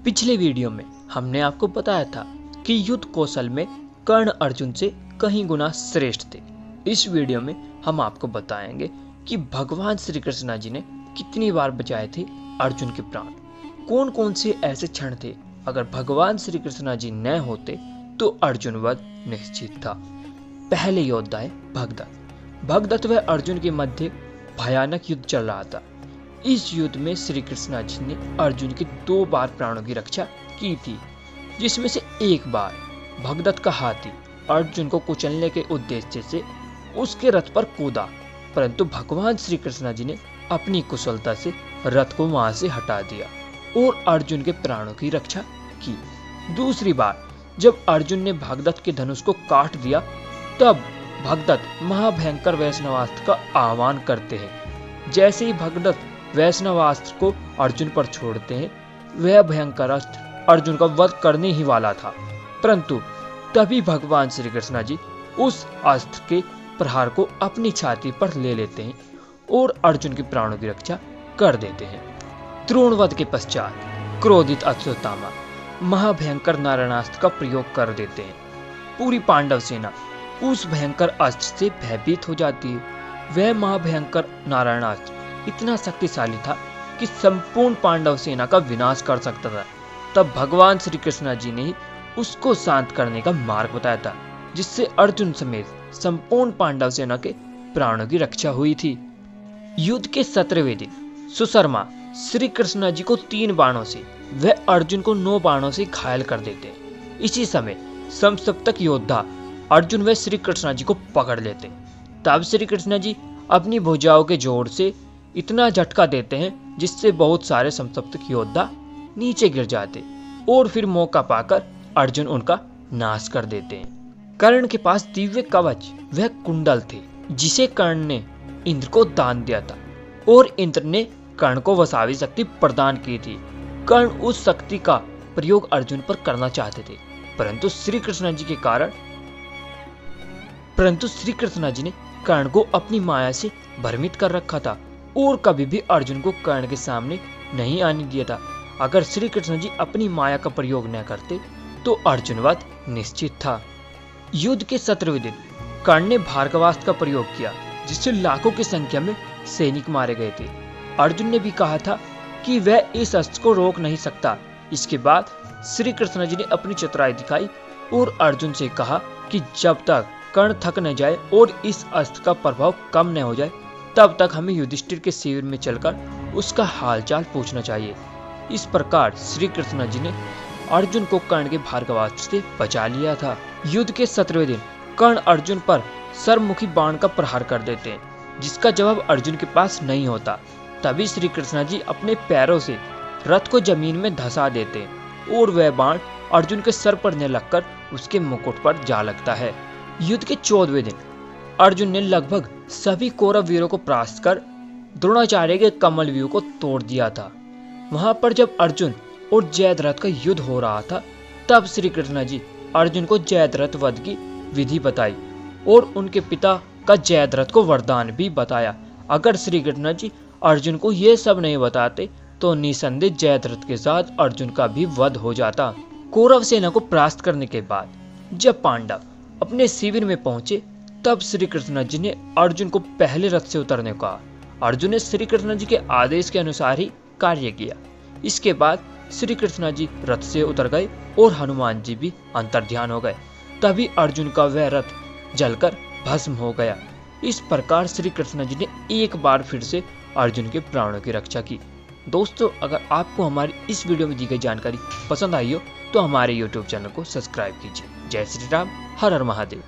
पिछले वीडियो में हमने आपको बताया था कि युद्ध कौशल में कर्ण अर्जुन से कहीं गुना श्रेष्ठ थे। इस वीडियो में हम आपको बताएंगे कि भगवान श्री कृष्ण जी ने कितनी बार बचाए थे अर्जुन के प्राण। कौन कौन से ऐसे क्षण थे अगर भगवान श्री कृष्ण जी न होते तो अर्जुन वध निश्चित था। पहले योद्धा है भगदत्त। भगदत्त व अर्जुन के मध्य भयानक युद्ध चल रहा था। इस युद्ध में श्री कृष्ण जी ने अर्जुन के 2 बार प्राणों की रक्षा की थी, जिसमें से एक बार भगदत्त का हाथी अर्जुन को कुचलने के उद्देश्य से उसके रथ पर कूदा, परंतु भगवान श्री कृष्ण जी ने अपनी कुशलता से रथ को वहां से हटा दिया और अर्जुन के प्राणों की रक्षा की। दूसरी बार जब अर्जुन ने भगदत्त के धनुष को काट दिया, तब भगदत्त महाभयंकर वैष्णवास्त्र का आह्वान करते हैं। जैसे ही भगदत्त वैष्णवास्त्र को अर्जुन पर छोड़ते हैं, वह भयंकर अस्त्र अर्जुन का वध करने ही वाला था, परंतु तभी भगवान श्री कृष्ण जी उस अस्त्र के प्रहार को अपनी छाती पर ले लेते हैं और अर्जुन के प्राणों की रक्षा कर देते हैं। द्रोणवध के पश्चात क्रोधित अश्वत्थामा महाभयंकर नारायणास्त्र का प्रयोग कर देते हैं। पूरी पांडव सेना उस भयंकर अस्त्र से भयभीत हो जाती है। वह महाभयंकर नारायणास्त्र इतना शक्तिशाली था कि संपूर्ण पांडव सेना का विनाश कर सकता था। तब भगवान श्री कृष्ण जी ने ही उसको शांत करने का मार्ग बताया था, जिससे अर्जुन समेत संपूर्ण पांडव सेना के प्राणों की रक्षा हुई थी। युद्ध के 17वें दिन सुशर्मा श्री कृष्ण जी को 3 बाणों से वह अर्जुन को 9 बाणों से घायल कर देते। इसी समय समसप्तक योद्धा अर्जुन व श्री कृष्ण जी को पकड़ लेते। तब श्री कृष्ण जी अपनी भुजाओं के जोर से इतना झटका देते हैं जिससे बहुत सारे समसप्तक योद्धा नीचे गिर जाते और फिर मौका पाकर अर्जुन उनका नाश कर देते हैं। कर्ण के पास दिव्य कवच वह कुंडल थे, जिसे कर्ण ने इंद्र को दान दिया था और इंद्र ने कर्ण को वसावी शक्ति प्रदान की थी। कर्ण उस शक्ति का प्रयोग अर्जुन पर करना चाहते थे, परंतु श्री कृष्ण जी ने कर्ण को अपनी माया से भ्रमित कर रखा था और कभी भी अर्जुन को कर्ण के सामने नहीं आने दिया था। अगर श्री कृष्ण जी अपनी माया का प्रयोग न करते तो अर्जुन वध निश्चित था। युद्ध के 17वें दिन कर्ण ने भार्गवास्त्र का प्रयोग किया, जिससे लाखों की संख्या में सैनिक मारे गए थे। अर्जुन ने भी कहा था कि वह इस अस्त्र को रोक नहीं सकता। इसके बाद श्री कृष्ण जी ने अपनी चतुराई दिखाई और अर्जुन से कहा कि जब तक कर्ण थक न जाए और इस अस्त्र का प्रभाव कम न हो जाए, तब तक हमें युधिष्ठिर के शिविर में चलकर उसका हालचाल पूछना चाहिए। इस प्रकार श्री कृष्ण जी ने अर्जुन को कर्ण के भार्गवास्त्र से बचा लिया था। युद्ध के 17वें दिन कर्ण अर्जुन पर सर्वमुखी बाण का प्रहार कर देते हैं, जिसका जवाब अर्जुन के पास नहीं होता। तभी श्री कृष्ण जी अपने पैरों से रथ को जमीन में धंसा देते हैं और वह बाण अर्जुन के सर पर न लगकर उसके मुकुट पर जा लगता है। युद्ध के 14वें दिन अर्जुन ने लगभग सभी कौरव वीरों को परास्त कर द्रोणाचार्य के कमल व्यूह को तोड़ दिया था। वहां पर जब अर्जुन और जयद्रथ का युद्ध हो रहा था, तब श्री कृष्ण जी अर्जुन को जयद्रथ वध की विधि बताई और उनके पिता का जयद्रथ को वरदान भी बताया। अगर श्री कृष्ण जी अर्जुन को यह सब नहीं बताते तो निसंदेह जयद्रथ के साथ अर्जुन का भी वध हो जाता। कौरव सेना को परास्त करने के बाद जब पांडव अपने शिविर में पहुंचे, तब श्री कृष्ण जी ने अर्जुन को पहले रथ से उतरने को कहा। अर्जुन ने श्री कृष्ण जी के आदेश के अनुसार ही कार्य किया। इसके बाद श्री कृष्ण जी रथ से उतर गए और हनुमान जी भी अंतर्ध्यान हो गए। तभी अर्जुन का वह रथ जलकर भस्म हो गया। इस प्रकार श्री कृष्ण जी ने एक बार फिर से अर्जुन के प्राणों की रक्षा की। दोस्तों, अगर आपको हमारी इस वीडियो में दी गई जानकारी पसंद आई हो तो हमारे YouTube चैनल को सब्सक्राइब कीजिए। जय श्री राम, हर हर महादेव।